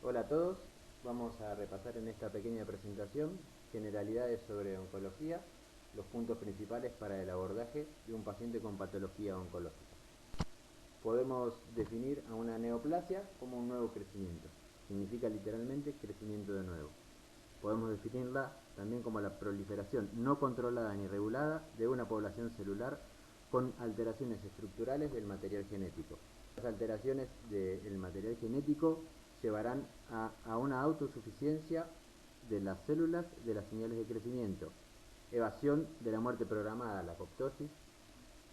Hola a todos, vamos a repasar en esta pequeña presentación generalidades sobre oncología, los puntos principales para el abordaje de un paciente con patología oncológica. Podemos definir a una neoplasia como un nuevo crecimiento, significa literalmente crecimiento de nuevo. Podemos definirla también como la proliferación no controlada ni regulada de una población celular con alteraciones estructurales del material genético. Las alteraciones del material genético llevarán a una autosuficiencia de las células de las señales de crecimiento, evasión de la muerte programada, la apoptosis,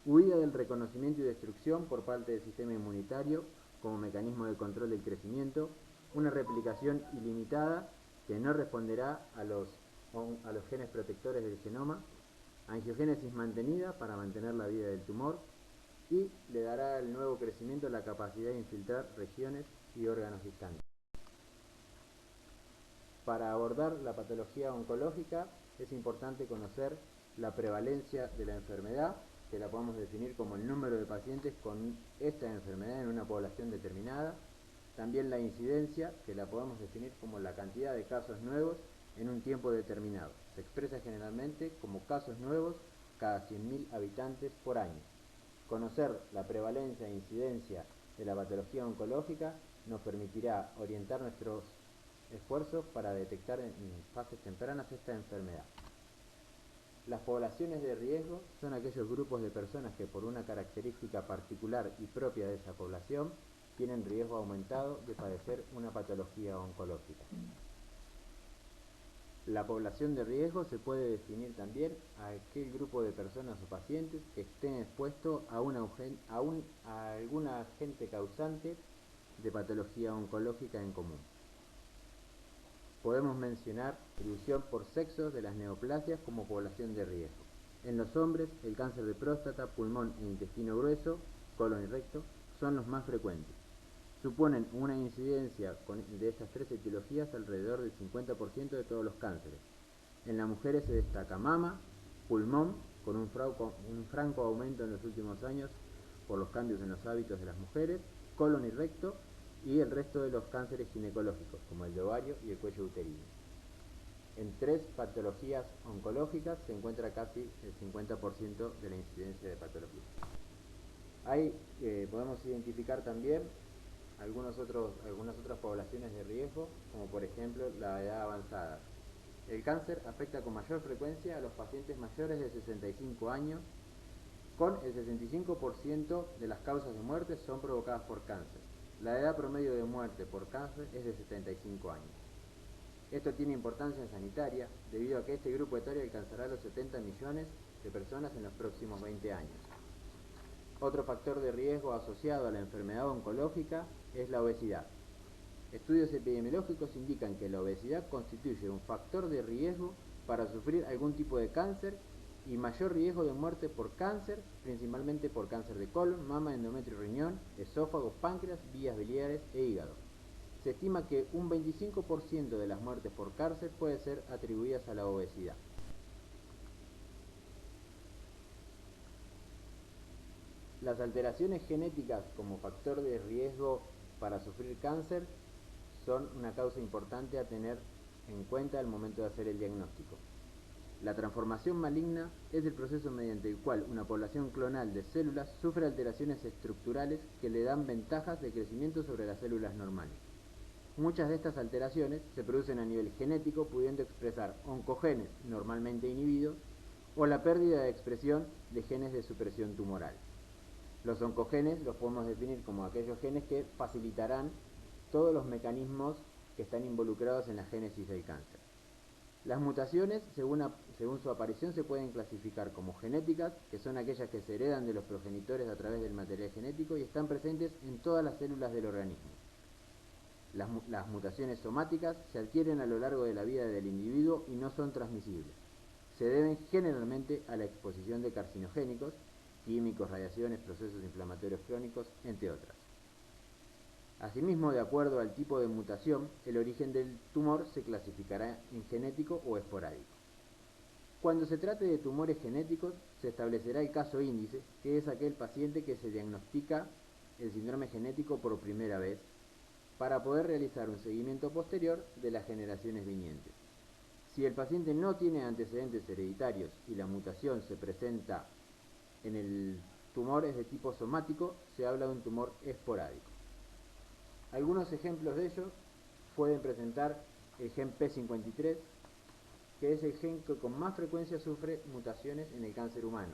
huida del reconocimiento y destrucción por parte del sistema inmunitario como mecanismo de control del crecimiento, una replicación ilimitada que no responderá a los genes protectores del genoma, angiogénesis mantenida para mantener la vida del tumor y le dará al nuevo crecimiento la capacidad de infiltrar regiones y órganos distantes. Para abordar la patología oncológica es importante conocer la prevalencia de la enfermedad, que la podemos definir como el número de pacientes con esta enfermedad en una población determinada. También la incidencia, que la podemos definir como la cantidad de casos nuevos en un tiempo determinado. Se expresa generalmente como casos nuevos cada 100.000 habitantes por año. Conocer la prevalencia e incidencia de la patología oncológica nos permitirá orientar nuestros esfuerzos para detectar en fases tempranas esta enfermedad. Las poblaciones de riesgo son aquellos grupos de personas que por una característica particular y propia de esa población tienen riesgo aumentado de padecer una patología oncológica. La población de riesgo se puede definir también a aquel grupo de personas o pacientes que estén expuestos a algún agente causante de patología oncológica en común. Podemos mencionar distribución por sexo de las neoplasias como población de riesgo. En los hombres, el cáncer de próstata, pulmón e intestino grueso, colon y recto, son los más frecuentes. Suponen una incidencia de estas tres etiologías alrededor del 50% de todos los cánceres. En las mujeres se destaca mama, pulmón, con un franco aumento en los últimos años por los cambios en los hábitos de las mujeres, colon y recto, y el resto de los cánceres ginecológicos, como el de ovario y el cuello uterino. En tres patologías oncológicas se encuentra casi el 50% de la incidencia de patologías. Ahí podemos identificar también algunas otras poblaciones de riesgo, como por ejemplo la edad avanzada. El cáncer afecta con mayor frecuencia a los pacientes mayores de 65 años, con el 65% de las causas de muerte son provocadas por cáncer. La edad promedio de muerte por cáncer es de 75 años. Esto tiene importancia sanitaria debido a que este grupo etario alcanzará los 70 millones de personas en los próximos 20 años. Otro factor de riesgo asociado a la enfermedad oncológica es la obesidad. Estudios epidemiológicos indican que la obesidad constituye un factor de riesgo para sufrir algún tipo de cáncer y mayor riesgo de muerte por cáncer, principalmente por cáncer de colon, mama, endometrio, riñón, esófago, páncreas, vías biliares e hígado. Se estima que un 25% de las muertes por cáncer pueden ser atribuidas a la obesidad. Las alteraciones genéticas como factor de riesgo para sufrir cáncer son una causa importante a tener en cuenta al momento de hacer el diagnóstico. La transformación maligna es el proceso mediante el cual una población clonal de células sufre alteraciones estructurales que le dan ventajas de crecimiento sobre las células normales. Muchas de estas alteraciones se producen a nivel genético, pudiendo expresar oncogenes normalmente inhibidos o la pérdida de expresión de genes de supresión tumoral. Los oncogenes los podemos definir como aquellos genes que facilitarán todos los mecanismos que están involucrados en la génesis del cáncer. Las mutaciones, según su aparición, se pueden clasificar como genéticas, que son aquellas que se heredan de los progenitores a través del material genético y están presentes en todas las células del organismo. Las mutaciones somáticas se adquieren a lo largo de la vida del individuo y no son transmisibles. Se deben generalmente a la exposición de carcinogénicos, químicos, radiaciones, procesos inflamatorios crónicos, entre otras. Asimismo, de acuerdo al tipo de mutación, el origen del tumor se clasificará en genético o esporádico. Cuando se trate de tumores genéticos, se establecerá el caso índice, que es aquel paciente que se diagnostica el síndrome genético por primera vez, para poder realizar un seguimiento posterior de las generaciones vinientes. Si el paciente no tiene antecedentes hereditarios y la mutación se presenta en el tumor es de tipo somático, se habla de un tumor esporádico. Algunos ejemplos de ello pueden presentar el gen P53, que es el gen que con más frecuencia sufre mutaciones en el cáncer humano.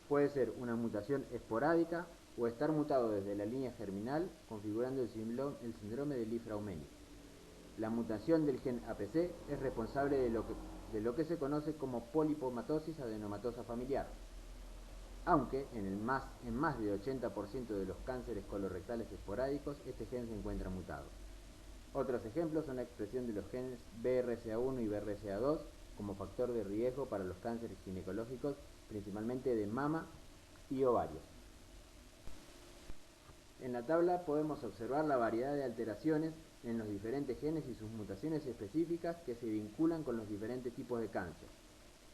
Puede ser una mutación esporádica o estar mutado desde la línea germinal, configurando el síndrome de Li-Fraumeni. La mutación del gen APC es responsable de lo que se conoce como polipomatosis adenomatosa familiar, aunque en más de 80% de los cánceres colorectales esporádicos este gen se encuentra mutado. Otros ejemplos son la expresión de los genes BRCA1 y BRCA2 como factor de riesgo para los cánceres ginecológicos, principalmente de mama y ovarios. En la tabla podemos observar la variedad de alteraciones en los diferentes genes y sus mutaciones específicas que se vinculan con los diferentes tipos de cáncer.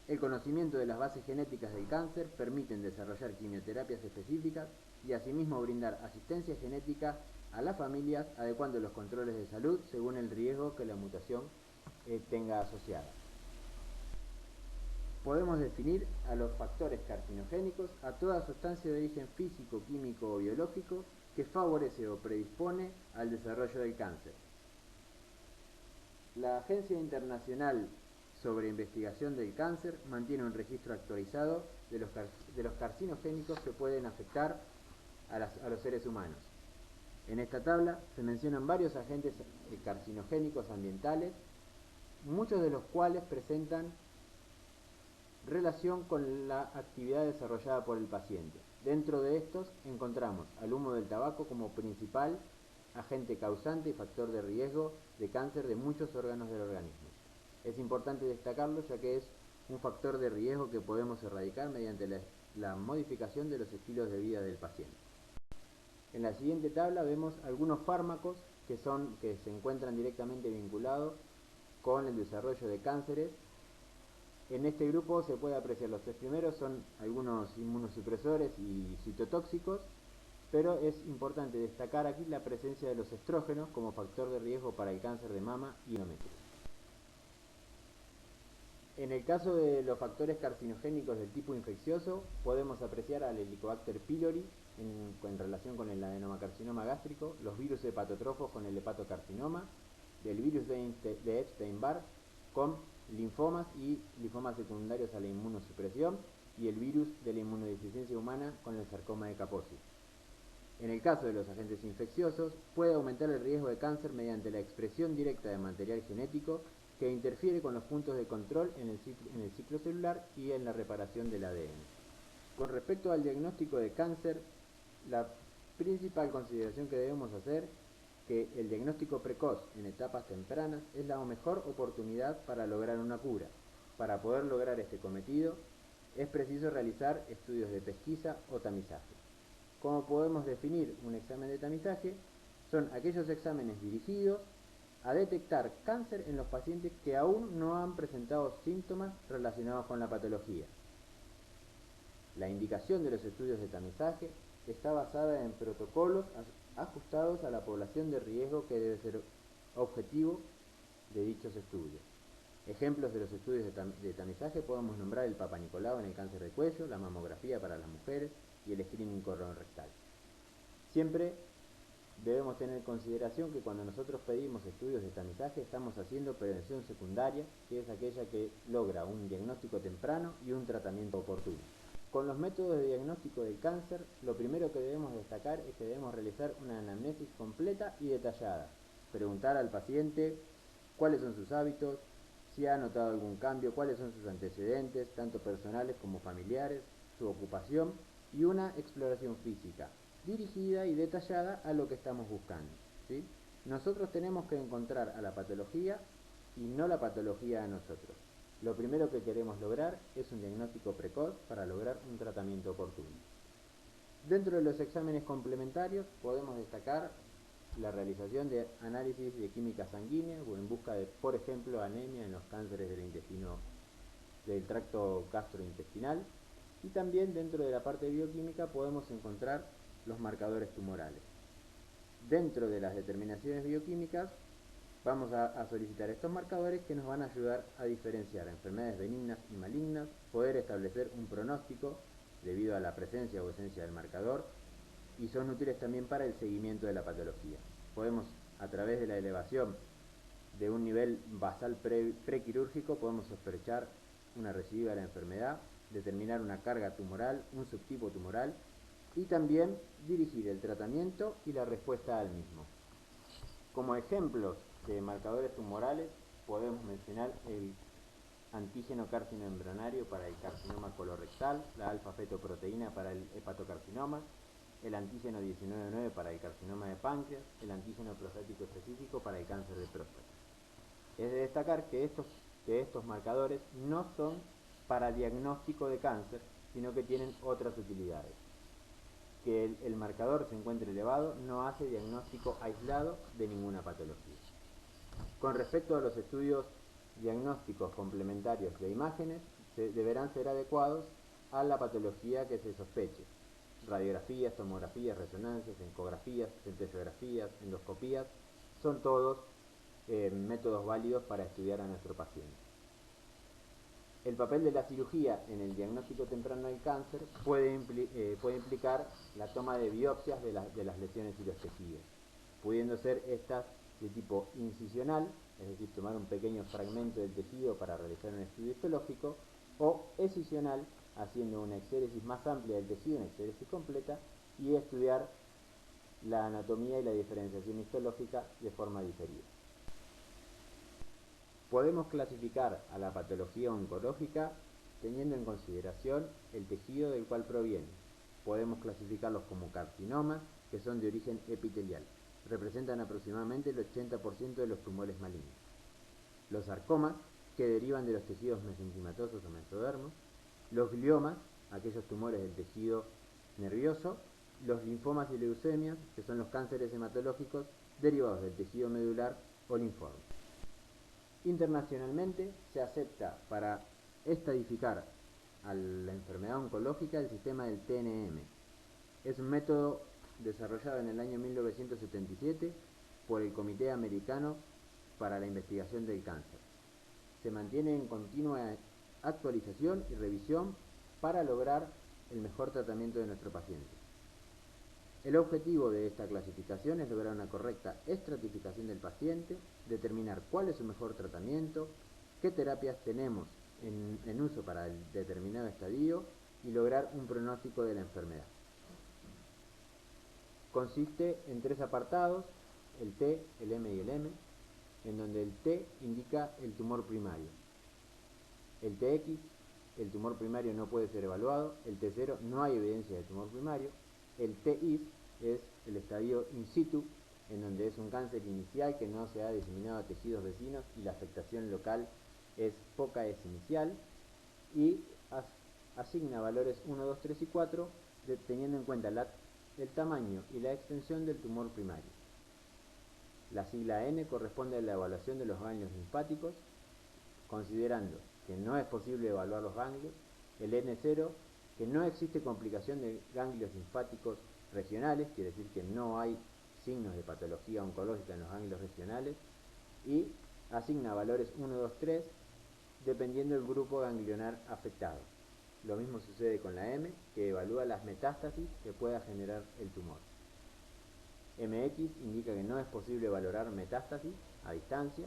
El conocimiento de las bases genéticas del cáncer permiten desarrollar quimioterapias específicas y asimismo brindar asistencia genética a las familias, adecuando los controles de salud según el riesgo que la mutación tenga asociada. Podemos definir a los factores carcinogénicos a toda sustancia de origen físico, químico o biológico que favorece o predispone al desarrollo del cáncer. La Agencia Internacional sobre Investigación del Cáncer mantiene un registro actualizado de los carcinogénicos que pueden afectar a los seres humanos. En esta tabla se mencionan varios agentes carcinogénicos ambientales, muchos de los cuales presentan relación con la actividad desarrollada por el paciente. Dentro de estos encontramos al humo del tabaco como principal agente causante y factor de riesgo de cáncer de muchos órganos del organismo. Es importante destacarlo ya que es un factor de riesgo que podemos erradicar mediante la modificación de los estilos de vida del paciente. En la siguiente tabla vemos algunos fármacos que se encuentran directamente vinculados con el desarrollo de cánceres. En este grupo se puede apreciar los tres primeros, son algunos inmunosupresores y citotóxicos, pero es importante destacar aquí la presencia de los estrógenos como factor de riesgo para el cáncer de mama y endometrio. En el caso de los factores carcinogénicos del tipo infeccioso, podemos apreciar al Helicobacter pylori en relación con el adenomacarcinoma gástrico, los virus hepatotrofos con el hepatocarcinoma, el virus de Epstein-Barr con linfomas y linfomas secundarios a la inmunosupresión y el virus de la inmunodeficiencia humana con el sarcoma de Kaposi. En el caso de los agentes infecciosos, puede aumentar el riesgo de cáncer mediante la expresión directa de material genético que interfiere con los puntos de control en el ciclo celular y en la reparación del ADN. Con respecto al diagnóstico de cáncer, la principal consideración que debemos hacer que el diagnóstico precoz en etapas tempranas es la mejor oportunidad para lograr una cura. Para poder lograr este cometido, es preciso realizar estudios de pesquisa o tamizaje. ¿Cómo podemos definir un examen de tamizaje? Son aquellos exámenes dirigidos a detectar cáncer en los pacientes que aún no han presentado síntomas relacionados con la patología. La indicación de los estudios de tamizaje está basada en protocolos ajustados a la población de riesgo que debe ser objetivo de dichos estudios. Ejemplos de los estudios de tamizaje podemos nombrar el Papa Nicolau en el cáncer de cuello, la mamografía para las mujeres y el screening colorectal. Siempre debemos tener en consideración que cuando nosotros pedimos estudios de tamizaje estamos haciendo prevención secundaria, que es aquella que logra un diagnóstico temprano y un tratamiento oportuno. Con los métodos de diagnóstico del cáncer, lo primero que debemos destacar es que debemos realizar una anamnesis completa y detallada. Preguntar al paciente cuáles son sus hábitos, si ha notado algún cambio, cuáles son sus antecedentes, tanto personales como familiares, su ocupación y una exploración física dirigida y detallada a lo que estamos buscando, ¿sí? Nosotros tenemos que encontrar a la patología y no la patología a nosotros. Lo primero que queremos lograr es un diagnóstico precoz para lograr un tratamiento oportuno. Dentro de los exámenes complementarios podemos destacar la realización de análisis de química sanguínea o en busca de, por ejemplo, anemia en los cánceres del tracto gastrointestinal, y también dentro de la parte bioquímica podemos encontrar los marcadores tumorales. Dentro de las determinaciones bioquímicas vamos a solicitar estos marcadores que nos van a ayudar a diferenciar enfermedades benignas y malignas, poder establecer un pronóstico debido a la presencia o ausencia del marcador, y son útiles también para el seguimiento de la patología. Podemos, a través de la elevación de un nivel basal prequirúrgico, podemos sospechar una recidiva de la enfermedad, determinar una carga tumoral, un subtipo tumoral, y también dirigir el tratamiento y la respuesta al mismo. Como ejemplos de marcadores tumorales podemos mencionar el antígeno carcinoembrionario para el carcinoma colorectal, la alfa-fetoproteína para el hepatocarcinoma, el antígeno 19-9 para el carcinoma de páncreas, el antígeno prostático específico para el cáncer de próstata. Es de destacar que estos marcadores no son para diagnóstico de cáncer, sino que tienen otras utilidades. Que el marcador se encuentre elevado no hace diagnóstico aislado de ninguna patología. Con respecto a los estudios diagnósticos complementarios de imágenes, deberán ser adecuados a la patología que se sospeche. Radiografías, tomografías, resonancias, ecografías, centellografías, endoscopías, son todos métodos válidos para estudiar a nuestro paciente. El papel de la cirugía en el diagnóstico temprano del cáncer puede implicar la toma de biopsias de las lesiones y los tejidos, pudiendo ser estas de tipo incisional, es decir, tomar un pequeño fragmento del tejido para realizar un estudio histológico, o excisional, haciendo una exéresis más amplia del tejido, una exéresis completa, y estudiar la anatomía y la diferenciación histológica de forma diferida. Podemos clasificar a la patología oncológica teniendo en consideración el tejido del cual proviene. Podemos clasificarlos como carcinomas, que son de origen epitelial. Representan aproximadamente el 80% de los tumores malignos. Los sarcomas, que derivan de los tejidos mesenquimatosos o mesodermos. Los gliomas, aquellos tumores del tejido nervioso. Los linfomas y leucemias, que son los cánceres hematológicos derivados del tejido medular o linfoide. Internacionalmente se acepta para estadificar a la enfermedad oncológica el sistema del TNM. Es un método desarrollado en el año 1977 por el Comité Americano para la Investigación del Cáncer. Se mantiene en continua actualización y revisión para lograr el mejor tratamiento de nuestro paciente. El objetivo de esta clasificación es lograr una correcta estratificación del paciente, determinar cuál es su mejor tratamiento, qué terapias tenemos en uso para el determinado estadio y lograr un pronóstico de la enfermedad. Consiste en 3 apartados, el T, el M y el M, en donde el T indica el tumor primario. El TX, el tumor primario no puede ser evaluado. El T0, no hay evidencia de tumor primario. El TIS es el estadio in situ, en donde es un cáncer inicial que no se ha diseminado a tejidos vecinos y la afectación local es poca, es inicial, y asigna valores 1, 2, 3 y 4 teniendo en cuenta el tamaño y la extensión del tumor primario. La sigla N corresponde a la evaluación de los ganglios linfáticos, considerando que no es posible evaluar los ganglios. El N0, que no existe complicación de ganglios linfáticos regionales, quiere decir que no hay signos de patología oncológica en los ganglios regionales, y asigna valores 1, 2, 3 dependiendo del grupo ganglionar afectado. Lo mismo sucede con la M, que evalúa las metástasis que pueda generar el tumor. MX indica que no es posible valorar metástasis a distancia.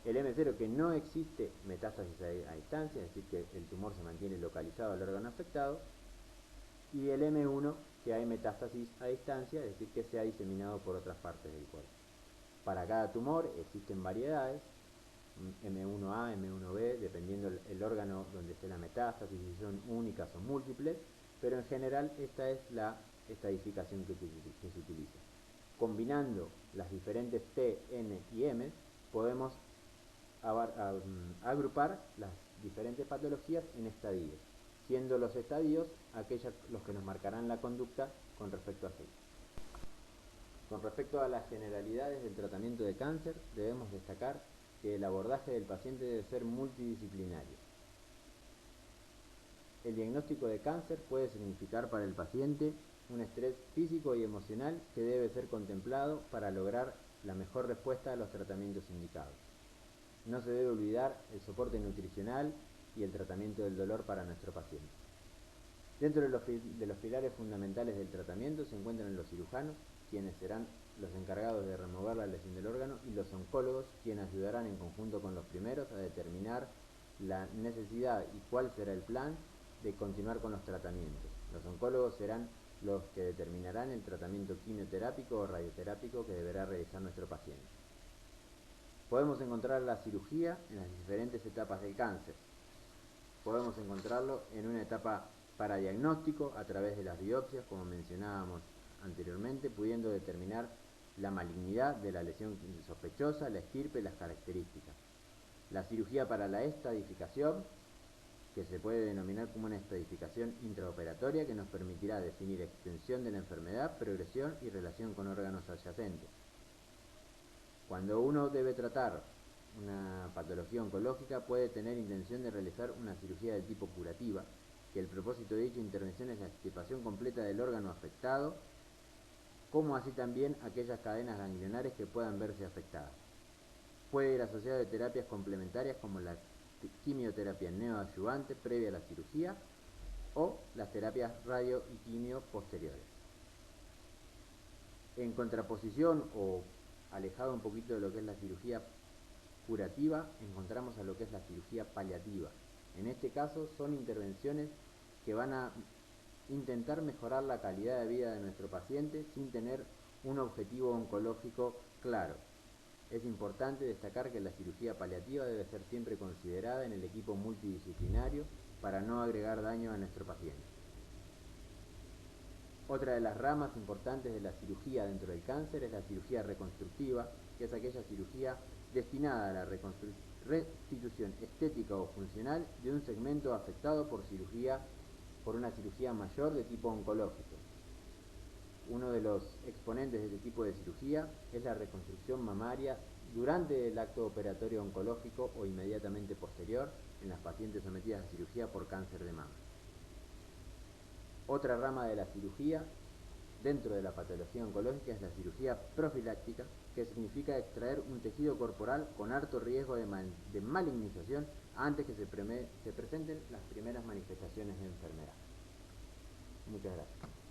El M0, que no existe metástasis a distancia, es decir, que el tumor se mantiene localizado al órgano afectado. Y el M1, que hay metástasis a distancia, es decir, que se ha diseminado por otras partes del cuerpo. Para cada tumor existen variedades, M1A, M1B, dependiendo el órgano donde esté la metástasis, si son únicas o múltiples, pero en general esta es la estadificación que se utiliza. Combinando las diferentes T, N y M, podemos agrupar las diferentes patologías en estadios, siendo los estadios aquellos los que nos marcarán la conducta con respecto a aquello. Con respecto a las generalidades del tratamiento de cáncer, debemos destacar que el abordaje del paciente debe ser multidisciplinario. El diagnóstico de cáncer puede significar para el paciente un estrés físico y emocional que debe ser contemplado para lograr la mejor respuesta a los tratamientos indicados. No se debe olvidar el soporte nutricional y el tratamiento del dolor para nuestro paciente. Dentro de los pilares fundamentales del tratamiento se encuentran los cirujanos, quienes serán los encargados de remover la lesión del órgano, y los oncólogos, quienes ayudarán en conjunto con los primeros a determinar la necesidad y cuál será el plan de continuar con los tratamientos. Los oncólogos serán los que determinarán el tratamiento quimioterápico o radioterápico que deberá realizar nuestro paciente. Podemos encontrar la cirugía en las diferentes etapas del cáncer. Podemos encontrarlo en una etapa para diagnóstico a través de las biopsias, como mencionábamos anteriormente, pudiendo determinar la malignidad de la lesión sospechosa, la estirpe y las características. La cirugía para la estadificación, que se puede denominar como una estadificación intraoperatoria, que nos permitirá definir extensión de la enfermedad, progresión y relación con órganos adyacentes. Cuando uno debe tratar una patología oncológica, puede tener intención de realizar una cirugía de tipo curativa, que el propósito de dicha intervención es la extirpación completa del órgano afectado, como así también aquellas cadenas ganglionares que puedan verse afectadas. Puede ir asociado de terapias complementarias como la quimioterapia neoadyuvante previa a la cirugía o las terapias radio y quimio posteriores. En contraposición o alejado un poquito de lo que es la cirugía curativa, encontramos a lo que es la cirugía paliativa. En este caso son intervenciones que van a intentar mejorar la calidad de vida de nuestro paciente sin tener un objetivo oncológico claro. Es importante destacar que la cirugía paliativa debe ser siempre considerada en el equipo multidisciplinario para no agregar daño a nuestro paciente. Otra de las ramas importantes de la cirugía dentro del cáncer es la cirugía reconstructiva, que es aquella cirugía destinada a la restitución estética o funcional de un segmento afectado por una cirugía mayor de tipo oncológico. Uno de los exponentes de este tipo de cirugía es la reconstrucción mamaria durante el acto operatorio oncológico o inmediatamente posterior en las pacientes sometidas a cirugía por cáncer de mama. Otra rama de la cirugía dentro de la patología oncológica es la cirugía profiláctica, que significa extraer un tejido corporal con alto riesgo de malignización antes que se presenten las primeras manifestaciones de enfermedad. Muchas gracias.